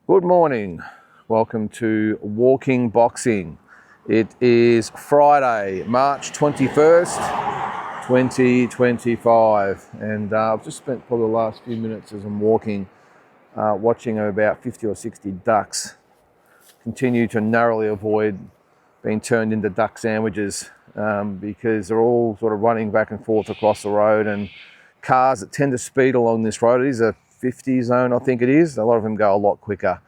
Good morning. Welcome to Walking Boxing. It is Friday, March 21st, 2025. And I've just spent probably the last few minutes as I'm walking, watching about 50 or 60 ducks continue to narrowly avoid being turned into duck sandwiches because they're all sort of running back and forth across the road, and cars that tend to speed along this road, it is a 50 zone, I think it is. A lot of them go a lot quicker,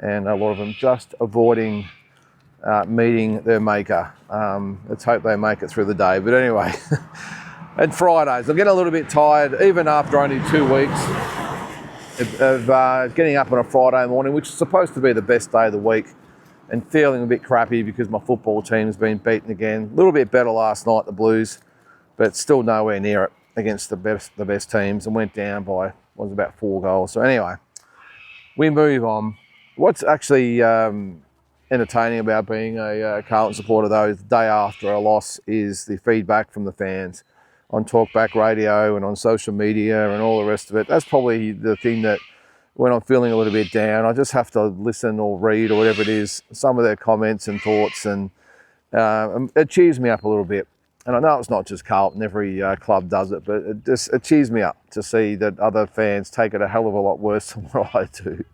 and a lot of them just avoiding meeting their maker. Let's hope they make it through the day. But anyway, and Fridays, I'm getting a little bit tired, even after only 2 weeks of getting up on a Friday morning, which is supposed to be the best day of the week, and feeling a bit crappy because my football team's been beaten again. A little bit better last night, the Blues, but still nowhere near it against the best teams, and went down by about 4 goals. So anyway, we move on. What's actually entertaining about being a Carlton supporter, though, is the day after a loss is the feedback from the fans on Talkback Radio and on social media and all the rest of it. That's probably the thing that, when I'm feeling a little bit down, I just have to listen or read or whatever it is, some of their comments and thoughts, and it cheers me up a little bit. And I know it's not just Carlton, every club does it, but it cheers me up to see that other fans take it a hell of a lot worse than what I do.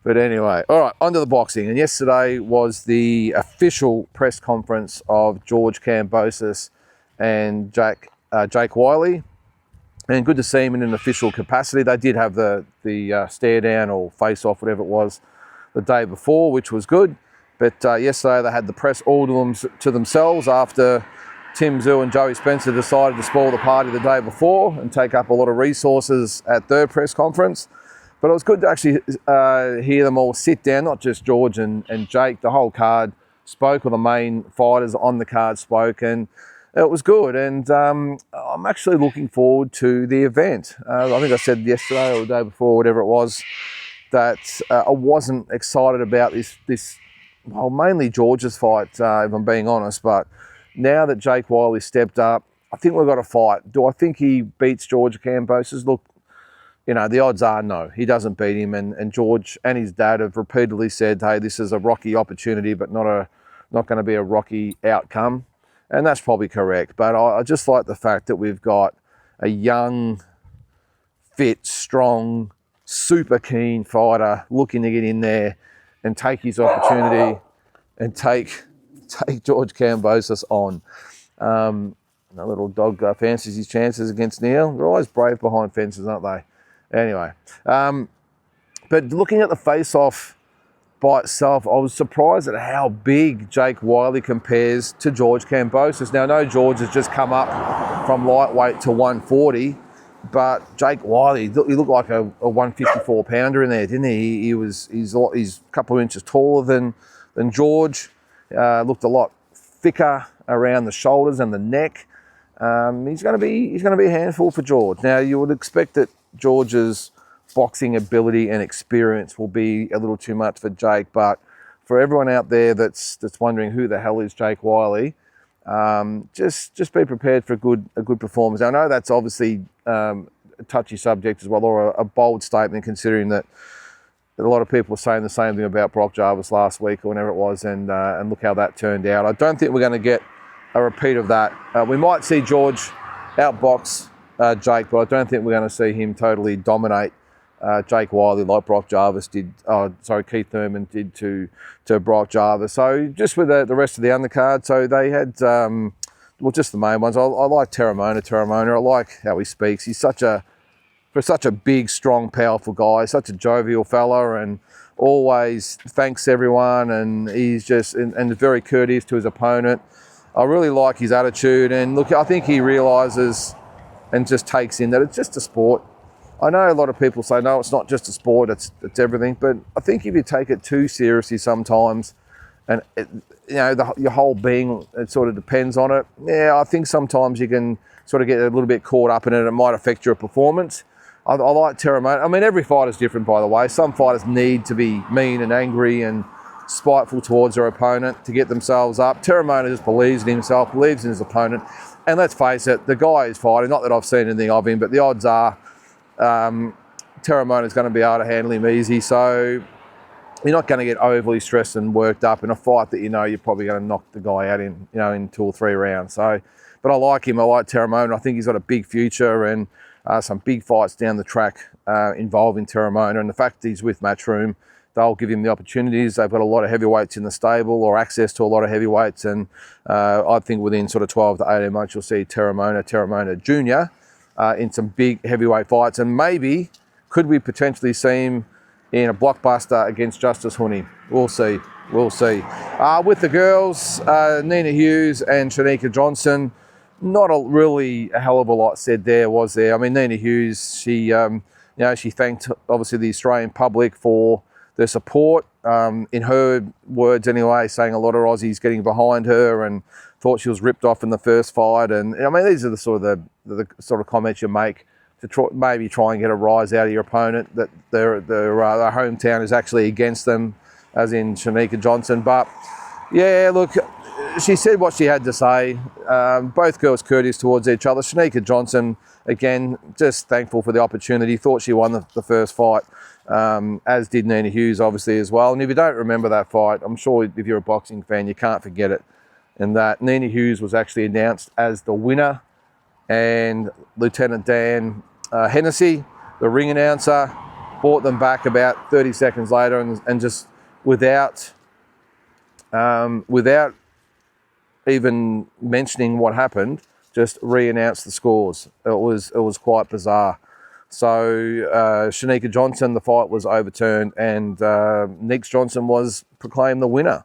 But anyway, all right, on to the boxing. And yesterday was the official press conference of George Kambosos and Jake Whyllie. And good to see him in an official capacity. They did have the stare down or face off, whatever it was, the day before, which was good. But yesterday they had the press all to themselves after Tim Zhu and Joey Spencer decided to spoil the party the day before and take up a lot of resources at their press conference. But it was good to actually hear them all sit down, not just George and Jake. The whole card spoke, or the main fighters on the card spoke, and it was good. And I'm actually looking forward to the event. I think I said yesterday or the day before, whatever it was, that I wasn't excited about this well, mainly George's fight, if I'm being honest, but now that Jake Whyllie stepped up, I think we've got a fight. Do I think he beats George Kambosos? Look, you know, the odds are no, he doesn't beat him. And George and his dad have repeatedly said, hey, this is a rocky opportunity, but not going to be a rocky outcome. And that's probably correct. But I just like the fact that we've got a young, fit, strong, super keen fighter looking to get in there and take his opportunity and take George Kambosos on. The little dog fancies his chances against Neil. They're always brave behind fences, aren't they? Anyway, but looking at the face-off by itself, I was surprised at how big Jake Whyllie compares to George Kambosos. Now, I know George has just come up from lightweight to 140, but Jake Whyllie, he looked like a 154 pounder in there, didn't he? He's a couple of inches taller than George. Looked a lot thicker around the shoulders and the neck. He's going to be a handful for George. Now, you would expect that George's boxing ability and experience will be a little too much for Jake, but for everyone out there that's wondering who the hell is Jake Whyllie, just be prepared for a good performance. Now, I know that's obviously a touchy subject as well, or a bold statement, considering that a lot of people were saying the same thing about Brock Jarvis last week or whenever it was, and look how that turned out. I don't think we're going to get a repeat of that. We might see George outbox Jake, but I don't think we're going to see him totally dominate Jake Whyllie like Brock Jarvis did. Keith Thurman did to Brock Jarvis. So just with the rest of the undercard, so they had just the main ones. I like Terramona. I like how he speaks. He's such a big, strong, powerful guy, such a jovial fella, and always thanks everyone, and he's just and very courteous to his opponent. I really like his attitude, and look, I think he realises and just takes in that it's just a sport. I know a lot of people say, no, it's not just a sport, it's everything, but I think if you take it too seriously sometimes, and your whole being, it sort of depends on it, yeah, I think sometimes you can sort of get a little bit caught up in it, and it might affect your performance. I like Terramona. I mean, every fighter's different, by the way. Some fighters need to be mean and angry and spiteful towards their opponent to get themselves up. Terramona just believes in himself, believes in his opponent. And let's face it, the guy is fighting. Not that I've seen anything of him, but the odds are Terramona's going to be able to handle him easy. So you're not going to get overly stressed and worked up in a fight that you know you're probably going to knock the guy out in, you know, in 2 or 3 rounds. So, but I like him. I like Terramona. I think he's got a big future and some big fights down the track involving Terramona. And the fact that he's with Matchroom, they'll give him the opportunities. They've got a lot of heavyweights in the stable, or access to a lot of heavyweights. And I think within sort of 12 to 18 months, you'll see Terramona Jr. In some big heavyweight fights. And maybe could we potentially see him in a blockbuster against Justice Huni? We'll see. We'll see. With the girls, Nina Hughes and Shanika Johnson, not really a hell of a lot said there, was there? I mean, Nina Hughes, she, you know, she thanked obviously the Australian public for their support. In her words, anyway, saying a lot of Aussies getting behind her and thought she was ripped off in the first fight. And I mean, these are the sort of comments you make to maybe try and get a rise out of your opponent, that their hometown is actually against them, as in Shanika Johnson. But yeah, look, she said what she had to say. Both girls courteous towards each other. Shanika Johnson, again, just thankful for the opportunity. Thought she won the first fight, as did Nina Hughes, obviously, as well. And if you don't remember that fight, I'm sure if you're a boxing fan, you can't forget it. And that Nina Hughes was actually announced as the winner, and Lieutenant Dan Hennessy, the ring announcer, brought them back about 30 seconds later, and just without even mentioning what happened, just re-announced the scores. It was quite bizarre. So Shanika Johnson, the fight was overturned, and Nix Johnson was proclaimed the winner.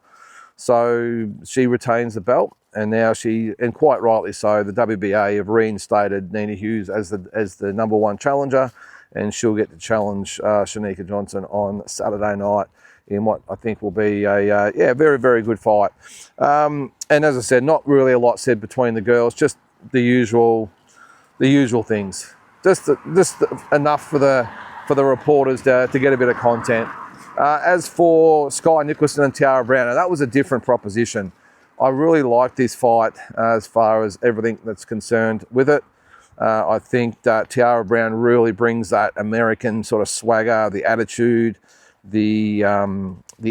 So she retains the belt, and now and quite rightly so, the WBA have reinstated Nina Hughes as the #1 challenger, and she'll get to challenge Shanika Johnson on Saturday night in what I think will be a very, very good fight. And as I said, not really a lot said between the girls, just the usual things. Just enough for the reporters to get a bit of content. As for Sky Nicholson and Tiara Brown, that was a different proposition. I really like this fight as far as everything that's concerned with it. I think that Tiara Brown really brings that American sort of swagger, the attitude, the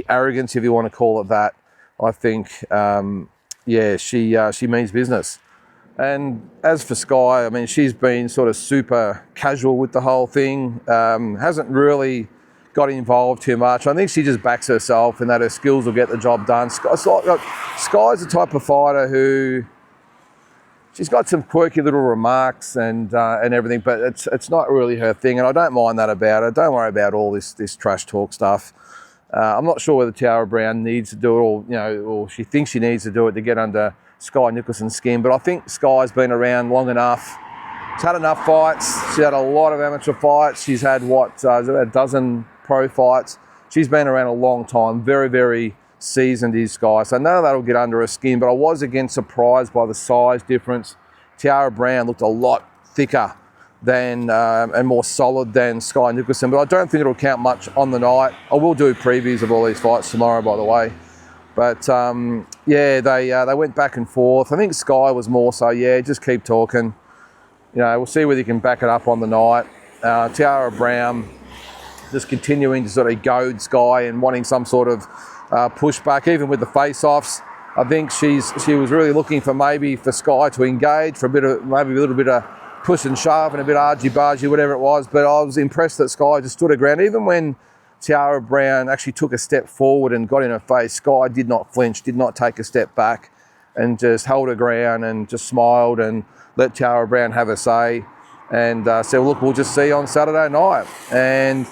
arrogance, if you want to call it that. I think, she means business. And as for Sky, I mean, she's been sort of super casual with the whole thing. Hasn't really got involved too much. I think she just backs herself and that her skills will get the job done. Sky's the type of fighter who, she's got some quirky little remarks and everything, but it's not really her thing, and I don't mind that about her. Don't worry about all this trash talk stuff. I'm not sure whether Tiara Brown needs to do it, or she thinks she needs to do it to get under Sky Nicholson's skin, but I think Sky's been around long enough. She's had enough fights. She's had a lot of amateur fights. She's had a dozen pro fights. She's been around a long time. Very, very seasoned is Sky. So none of that will get under her skin, but I was again surprised by the size difference. Tiara Brown looked a lot thicker than and more solid than Sky Nicholson, but I don't think it'll count much on the night. I will do previews of all these fights tomorrow, by the way. But they went back and forth. I think Sky was more so, just keep talking. We'll see whether you can back it up on the night. Tiara Brown just continuing to sort of goad Sky and wanting some sort of pushback, even with the face-offs. I think she was really looking for Sky to engage for maybe a little bit of push and shove and a bit argy-bargy, whatever it was. But I was impressed that Sky just stood her ground. Even when Tiara Brown actually took a step forward and got in her face, Sky did not flinch, did not take a step back, and just held her ground and just smiled and let Tiara Brown have her say. And said, look, we'll just see you on Saturday night. And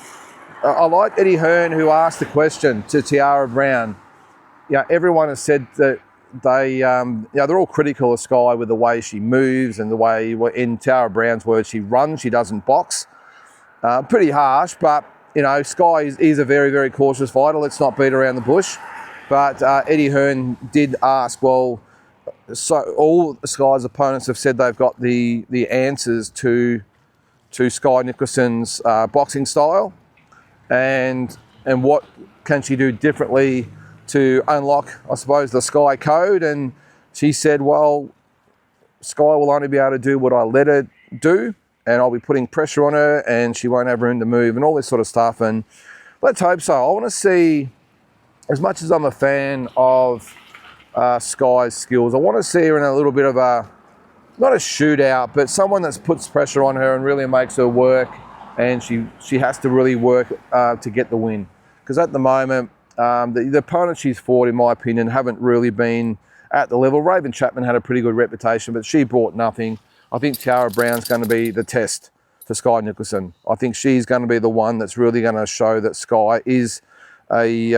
I like Eddie Hearn, who asked the question to Tiara Brown. Everyone has said that they're all critical of Sky with the way she moves and the way, in Tiara Brown's words, she runs, she doesn't box. Pretty harsh, but Sky is a very, very cautious fighter. Let's not beat around the bush. But Eddie Hearn did ask, so all Sky's opponents have said they've got the answers to Sky Nicholson's boxing style, and what can she do differently to unlock, I suppose, the Sky code. And she said, Sky will only be able to do what I let her do, and I'll be putting pressure on her, and she won't have room to move, and all this sort of stuff. And let's hope so. I want to see as much as I'm a fan of Sky's skills, I want to see her in a little bit of a, not a shootout, but someone that puts pressure on her and really makes her work, and she has to really work to get the win. Because at the moment, the opponents she's fought, in my opinion, haven't really been at the level. Raven Chapman had a pretty good reputation, but she brought nothing. I think Tara Brown's going to be the test for Sky Nicholson. I think she's going to be the one that's really going to show that Sky is a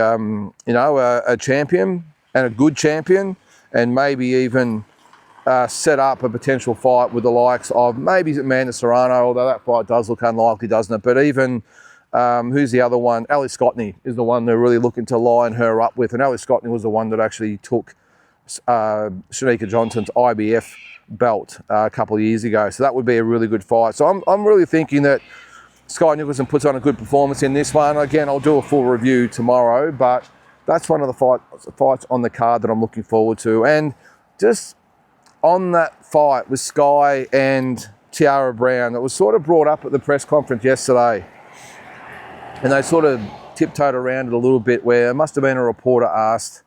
champion, and a good champion, and maybe even set up a potential fight with the likes of maybe Amanda Serrano, although that fight does look unlikely, doesn't it? But even, who's the other one? Ali Scottney is the one they're really looking to line her up with. And Ali Scottney was the one that actually took Shanika Johnson's IBF belt a couple of years ago. So that would be a really good fight. So I'm really thinking that Sky Nicholson puts on a good performance in this one. Again, I'll do a full review tomorrow, but that's one of the fights on the card that I'm looking forward to. And just on that fight with Sky and Tara Brown, that was sort of brought up at the press conference yesterday, and they sort of tiptoed around it a little bit, where it must have been a reporter asked,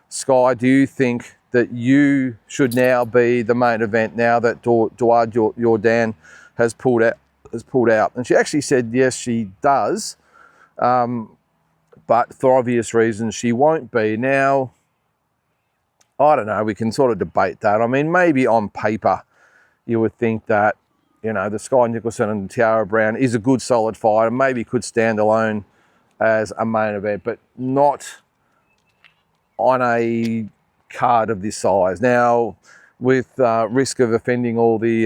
Sky, do you think that you should now be the main event now that Duard Jordan has pulled out? And she actually said yes, she does, but for obvious reasons she won't be. Now, I don't know, we can sort of debate that. I mean, maybe on paper you would think that, the Sky Nicholson and Tara Brown is a good solid fight and maybe could stand alone as a main event, but not on a card of this size. Now, with risk of offending all the,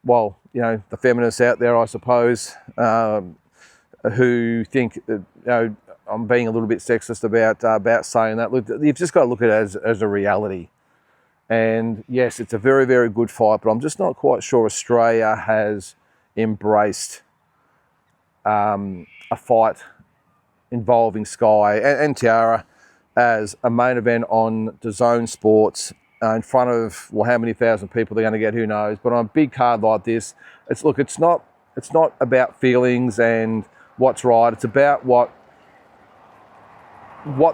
the feminists out there, I suppose, who think that, I'm being a little bit sexist about saying that. Look, you've just got to look at it as a reality. And yes, it's a very, very good fight, but I'm just not quite sure Australia has embraced a fight involving Sky and Tiara as a main event on DAZN Sports in front of, how many thousand people they're going to get, who knows. But on a big card like this, it's not about feelings and what's right. It's about what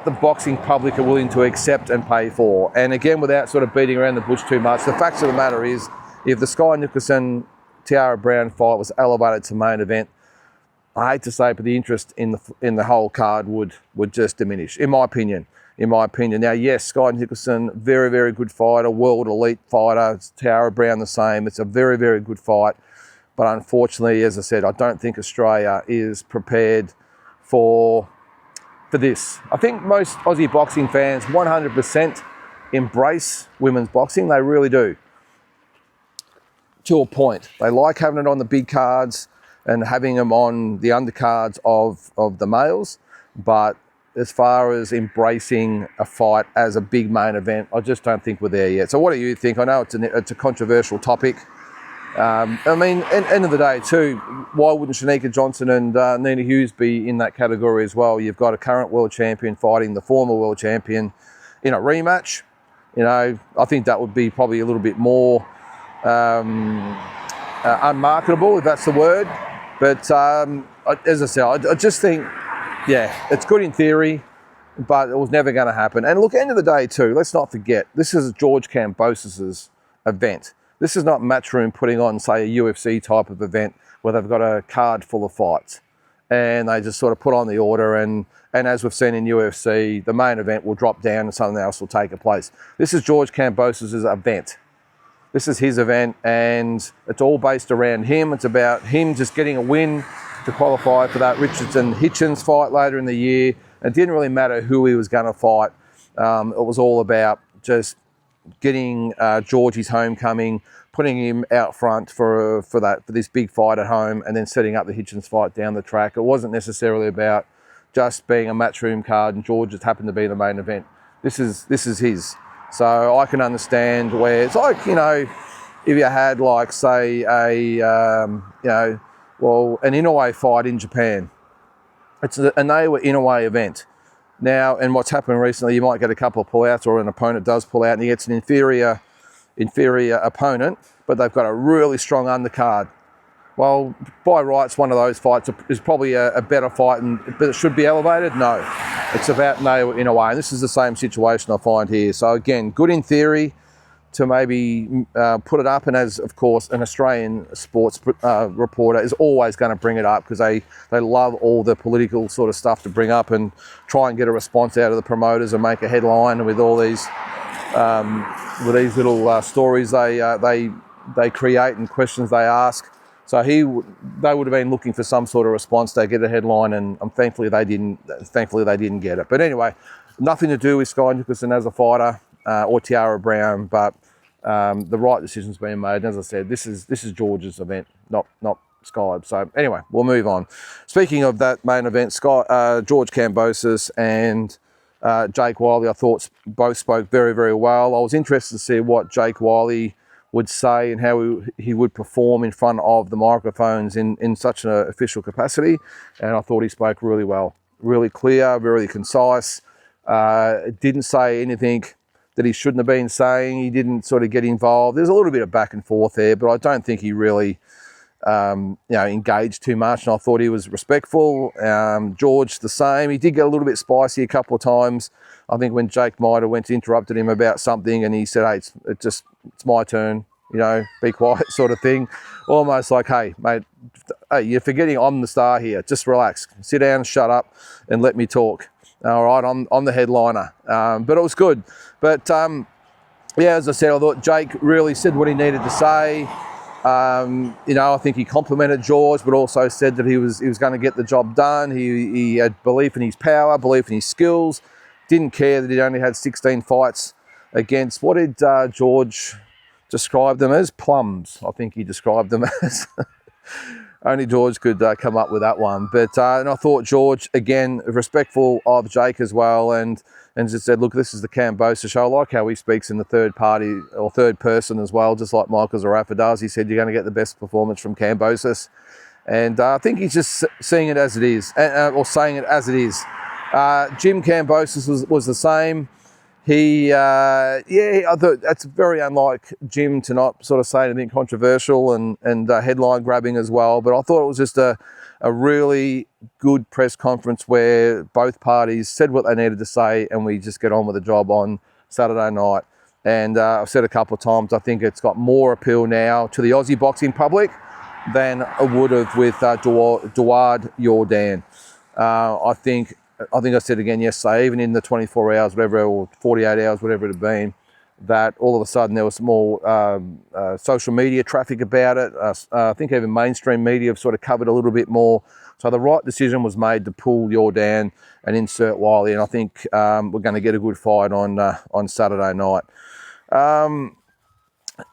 the boxing public are willing to accept and pay for. And again, without sort of beating around the bush too much, the fact of the matter is, if the Sky Nicholson Tara Brown fight was elevated to main event, I hate to say it, but the interest in the whole card would just diminish, in my opinion. Now, yes, Sky Nicholson, very, very good fighter, world elite fighter. Tara Brown the same. It's a very, very good fight. But unfortunately, as I said, I don't think Australia is prepared for this. I think most Aussie boxing fans 100% embrace women's boxing. They really do. To a point. They like having it on the big cards and having them on the undercards of the males. But as far as embracing a fight as a big main event, I just don't think we're there yet. So what do you think? I know it's a controversial topic. End of the day too, why wouldn't Shanika Johnson and Nina Hughes be in that category as well? You've got a current world champion fighting the former world champion in a rematch. I think that would be probably a little bit more unmarketable, if that's the word. But as I said, I just think, it's good in theory, but it was never going to happen. And look, end of the day too, let's not forget, this is George Kambosos' event. This is not Matchroom putting on, say, a UFC type of event where they've got a card full of fights and they just sort of put on the order, and as we've seen in UFC, the main event will drop down and something else will take place. This is George Kambosos' event. This is his event, and it's all based around him. It's about him just getting a win to qualify for that Richardson-Hitchens fight later in the year. It didn't really matter who he was going to fight. It was all about just getting Georgie's homecoming, putting him out front for this big fight at home, and then setting up the Hitchens fight down the track. It wasn't necessarily about just being a matchroom card and George just happened to be the main event. This is his. So I can understand where it's like, if you had like, say, an Inoue fight in Japan. It's a Inoue event. Now, and what's happened recently, you might get a couple of pullouts, or an opponent does pull out and he gets an inferior opponent, but they've got a really strong undercard. Well, by rights, one of those fights is probably a better fight, but it should be elevated? No. It's about nail it in a way. And this is the same situation I find here. So again, good in theory to maybe put it up. And as, of course, an Australian sports reporter is always going to bring it up because they love all the political sort of stuff to bring up and try and get a response out of the promoters and make a headline with all these little stories they create and questions they ask. So they would have been looking for some sort of response. They get a headline, and thankfully they didn't. Thankfully they didn't get it. But anyway, nothing to do with Sky Nicholson as a fighter or Tiara Brown, but the right decision's been made. And as I said, this is George's event, not Sky. So anyway, we'll move on. Speaking of that main event, George Kambosos and Jake Whyllie, I thought both spoke very, very well. I was interested to see what Jake Whyllie would say and how he would perform in front of the microphones in such an official capacity. And I thought he spoke really well, really clear, really concise. Didn't say anything that he shouldn't have been saying. He didn't sort of get involved. There's a little bit of back and forth there, but I don't think he really engaged too much, and I thought he was respectful. George the same. He did get a little bit spicy a couple of times. I think when Jake might have went to interrupted him about something, and he said, "Hey, it's my turn, be quiet," sort of thing. Almost like, "Hey, mate, hey, you're forgetting I'm the star here. Just relax, sit down, shut up, and let me talk. All right, I'm the headliner." But it was good. But yeah, as I said, I thought Jake really said what he needed to say. I think he complimented George, but also said that he was going to get the job done. He had belief in his power, belief in his skills. Didn't care that he only had 16 fights against, what did George describe them as? Plums, I think he described them as. Only George could come up with that one. But and I thought George, again, respectful of Jake as well, and just said, look, this is the Kambosos show. I like how he speaks in the third party or third person as well, just like Michael Zarafa does. He said, you're going to get the best performance from Kambosos. And I think he's just seeing it as it is, or saying it as it is. Jim Kambosos was the same. I thought that's very unlike Jim to not sort of say anything controversial and headline grabbing as well. But I thought it was just a really good press conference where both parties said what they needed to say, and we just get on with the job on Saturday night. And I've said a couple of times, I think it's got more appeal now to the Aussie boxing public than it would have with Duard Jordan. I think I said again yesterday, even in the 24 hours, whatever, or 48 hours, whatever it had been, that all of a sudden there was more social media traffic about it. I think even mainstream media have sort of covered a little bit more. So the right decision was made to pull Jordan and insert Whyllie, and I think we're going to get a good fight on Saturday night.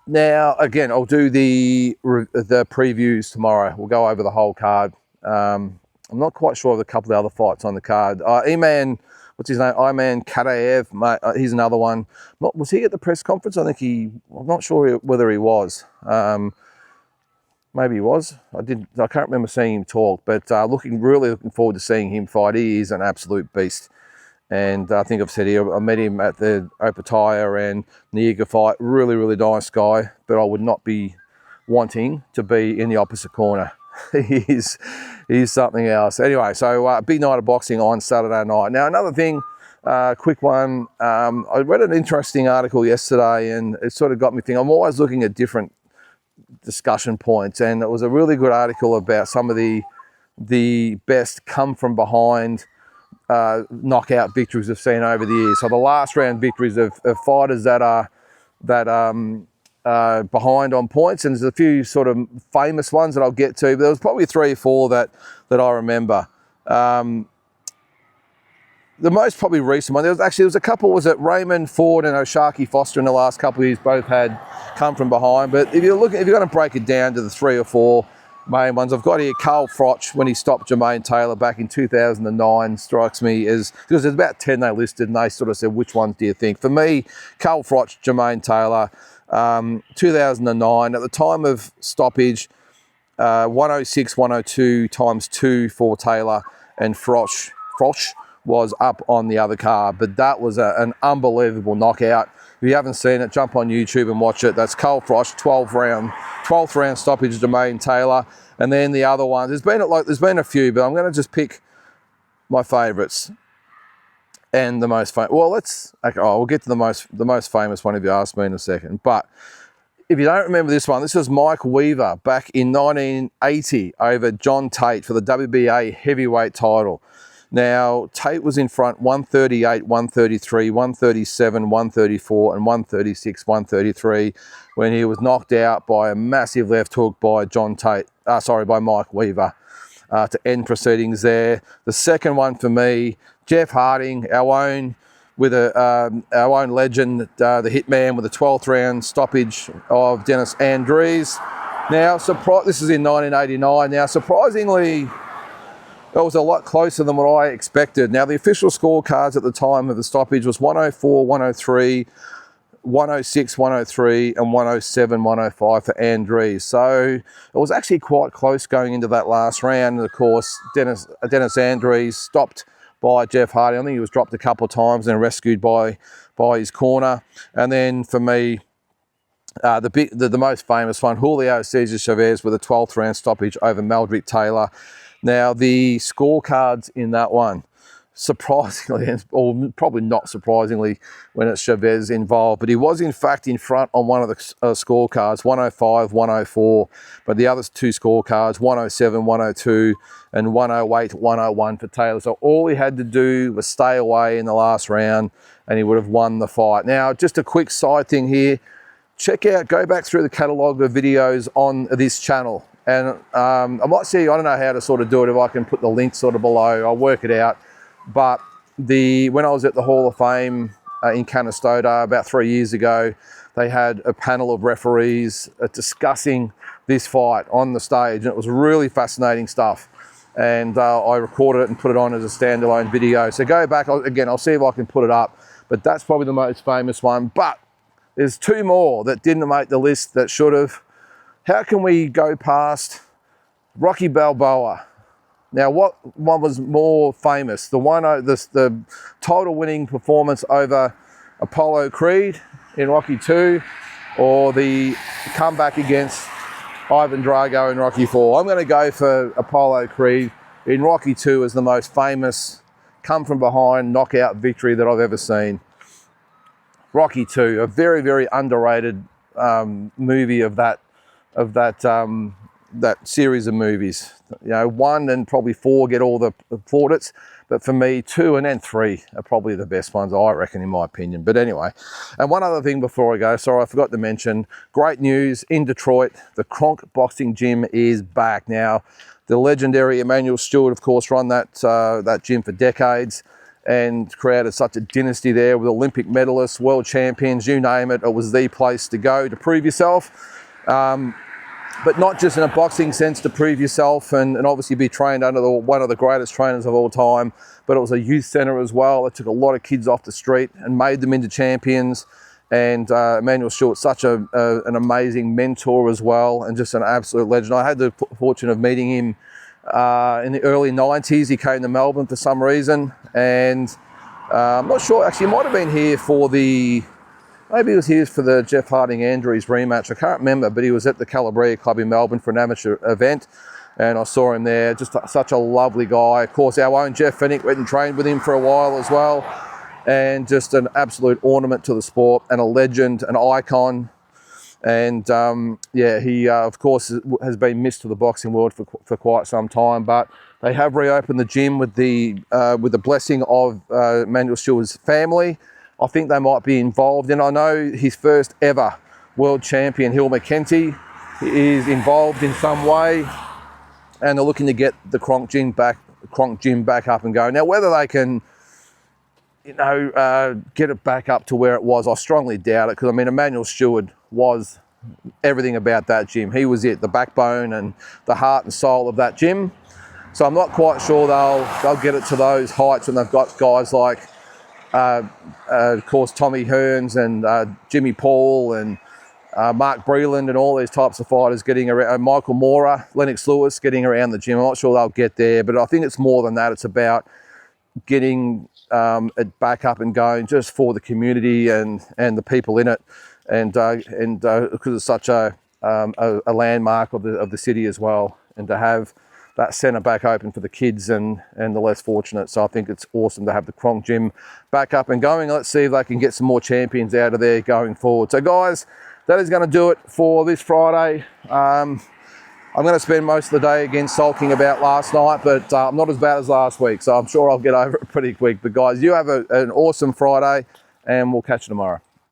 Now, again, I'll do the previews tomorrow. We'll go over the whole card. I'm not quite sure of a couple of other fights on the card. Iman, what's his name? Iman Kadaev, mate, he's another one. Was he at the press conference? I'm not sure whether he was. Maybe he was. I can't remember seeing him talk, but really looking forward to seeing him fight. He is an absolute beast. And I think I've said here, I met him at the Opataya and Niaga fight. Really, really nice guy, but I would not be wanting to be in the opposite corner. He's something else. Anyway, so big night of boxing on Saturday night. Now, another thing, quick one. I read an interesting article yesterday, and it sort of got me thinking. I'm always looking at different discussion points, and it was a really good article about some of the best come from behind knockout victories we've seen over the years. So the last round victories of fighters that are behind on points, and there's a few sort of famous ones that I'll get to, but there was probably 3 or 4 that I remember. The most probably recent one, there was a couple. Was it Raymond Ford and Oshaki Foster in the last couple of years? Both had come from behind. But if you're going to break it down to the 3 or 4 main ones, I've got here Carl Froch when he stopped Jermaine Taylor back in 2009. Strikes me as, because there's about 10 they listed, and they sort of said, which ones do you think? For me, Carl Froch, Jermaine Taylor. 2009, at the time of stoppage, 106, 102 times 2 for Taylor, and Froch was up on the other card. But that was an unbelievable knockout. If you haven't seen it, jump on YouTube and watch it. That's Carl Froch, 12th round stoppage, Jermaine Taylor. And then the other ones, there's been a few, but I'm going to just pick my favourites. And the most famous, well, okay, we'll get to the most famous one if you ask me in a second. But if you don't remember this one, this was Mike Weaver back in 1980 over John Tate for the WBA heavyweight title. Now, Tate was in front 138, 133, 137, 134, and 136, 133 when he was knocked out by a massive left hook by by Mike Weaver to end proceedings there. The second one for me, Jeff Harding, our own legend, the Hitman, with a 12th round stoppage of Dennis Andrews. Now, this is in 1989. Now, surprisingly, it was a lot closer than what I expected. Now, the official scorecards at the time of the stoppage was 104, 103, 106, 103, and 107, 105 for Andrews. So it was actually quite close going into that last round. And of course, Dennis Andrews stopped by Jeff Harding. I think he was dropped a couple of times and rescued by his corner. And then for me, the most famous one, Julio Cesar Chavez with a 12th round stoppage over Meldrick Taylor. Now, the scorecards in that one, surprisingly, or probably not surprisingly when it's Chavez involved, but he was in fact in front on one of the scorecards, 105, 104, but the other two scorecards, 107, 102, and 108, 101 for Taylor. So all he had to do was stay away in the last round and he would have won the fight. Now, just a quick side thing here, go back through the catalogue of videos on this channel. And I might see, I don't know how to sort of do it, if I can put the link sort of below, I'll work it out. But when I was at the Hall of Fame in Canastota about 3 years ago, they had a panel of referees discussing this fight on the stage, and it was really fascinating stuff. And I recorded it and put it on as a standalone video. So go back, again, I'll see if I can put it up, but that's probably the most famous one. But there's two more that didn't make the list that should have. How can we go past Rocky Balboa? Now, what one was more famous? The title winning performance over Apollo Creed in Rocky 2, or the comeback against Ivan Drago in Rocky 4? I'm going to go for Apollo Creed in Rocky 2 as the most famous come from behind knockout victory that I've ever seen. Rocky 2, a very, very underrated movie of that series of movies. You know, 1 and probably 4 get all the plaudits, but for me, 2 and then 3 are probably the best ones, I reckon, in my opinion. But anyway, and one other thing before I go, sorry, I forgot to mention, great news in Detroit, the Kronk Boxing Gym is back. Now, the legendary Emanuel Stewart, of course, run that gym for decades and created such a dynasty there with Olympic medalists, world champions, you name it. It was the place to go to prove yourself. But not just in a boxing sense, to prove yourself and obviously be trained under one of the greatest trainers of all time, but it was a youth centre as well. It took a lot of kids off the street and made them into champions. And Emanuel Stewart, such an amazing mentor as well, and just an absolute legend. I had the fortune of meeting him in the early 90s. He came to Melbourne for some reason, and I'm not sure, actually, he might have been here for maybe he was here for the Jeff Harding Andrews rematch. I can't remember, but he was at the Calabria Club in Melbourne for an amateur event, and I saw him there. Just such a lovely guy. Of course, our own Jeff Fennick went and trained with him for a while as well, and just an absolute ornament to the sport and a legend, an icon. And yeah, he of course has been missed to the boxing world for quite some time, but they have reopened the gym with the blessing of Emanuel Stewart's family. I think they might be involved, and I know his first ever world champion, Hill McKenty, is involved in some way, and they're looking to get the Kronk Gym back up and going. Now, whether they can, get it back up to where it was, I strongly doubt it, because I mean, Emanuel Stewart was everything about that gym. He was the backbone and the heart and soul of that gym. So I'm not quite sure they'll get it to those heights when they've got guys like, of course, Tommy Hearns and Jimmy Paul and Mark Breland and all these types of fighters getting around, Michael Mora, Lennox Lewis getting around the gym. I'm not sure they'll get there, but I think it's more than that. It's about getting it back up and going just for the community and the people in it, and because it's such a landmark of the city as well, and to have that centre back open for the kids and the less fortunate. So I think it's awesome to have the Kronk Gym back up and going. Let's see if they can get some more champions out of there going forward. So guys, that is going to do it for this Friday. I'm going to spend most of the day again sulking about last night, but I'm not as bad as last week, so I'm sure I'll get over it pretty quick. But guys, you have an awesome Friday, and we'll catch you tomorrow.